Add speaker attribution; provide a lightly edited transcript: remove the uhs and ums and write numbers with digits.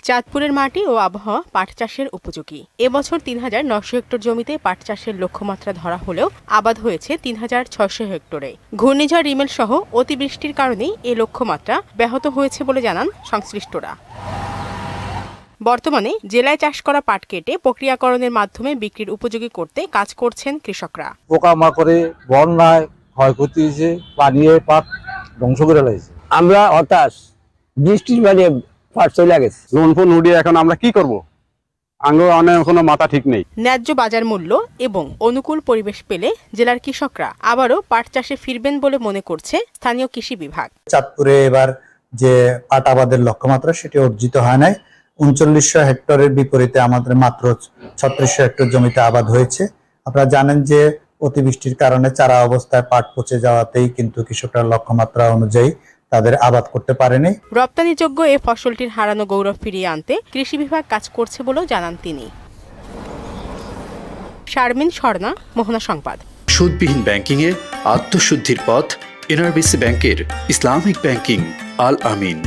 Speaker 1: চাঁদপুরের মাটি ও আবহাওয়া পাট চাষের উপযোগী। এবছর ৩,৯০০ হেক্টর জমিতে পাট চাষের লক্ষ্যমাত্রা ধরা হলেও আবাদ হয়েছে ৩,৬০০ হেক্টরে। ঘূর্ণিঝড় রিমেল সহ অতিবৃষ্টির কারণেই এ লক্ষ্যমাত্রা ব্যাহত হয়েছে বলে জানান সংশ্লিষ্টরা। বর্তমানে জেলায় চাষ করা পাট কেটে প্রক্রিয়াকরণের মাধ্যমে বিক্রির উপযোগী করতে কাজ করছেন কৃষকরা।
Speaker 2: পোকামাকড়ে, বন্যায় ক্ষয়ক্ষতি হয়েছে, পানিয়ে পাট ধ্বংস করে লাগছে।
Speaker 3: আমরা হতাশ, বৃষ্টির মানে পাট চলে গেছে।
Speaker 4: লোন ফোন উঠিয়ে এখন আমরা কি করব? কোনো মাথা ঠিক নেই।
Speaker 1: ন্যায্য বাজার মূল্য এবং অনুকূল পরিবেশ পেলে জেলার কৃষকরা আবারও পাট চাষে ফিরবেন বলে মনে করছে স্থানীয় কৃষি বিভাগ।
Speaker 5: চাঁদপুরে এবার যে পাট আবাদের লক্ষ্যমাত্রা সেটি অর্জিত হয় নাই। ৩৯০০ হেক্টরের বিপরীতে আমাদের মাত্র ৩৬০০ হেক্টর জমিতে আবাদ হয়েছে। আপনারা জানেন যে অতিবৃষ্টির কারণে চারা অবস্থায় পাট পচে যাওয়াতেই কিন্তু কৃষকরা লক্ষ্যমাত্রা অনুযায়ী তাদের আবাদ করতে পারেনি।
Speaker 1: রপ্তানিযোগ্য এ ফসলটির হারানো গৌরব ফিরিয়ে আনতে কৃষি বিভাগ কাজ করছে বলেও জানান তিনি। শারমিন স্বর্ণা, মোহনা সংবাদ।
Speaker 6: সুদবিহীন ব্যাংকিংয়ে আত্মশুদ্ধির পথ এনআরবিসি ব্যাংকের ইসলামিক ব্যাংকিং আল আমিন।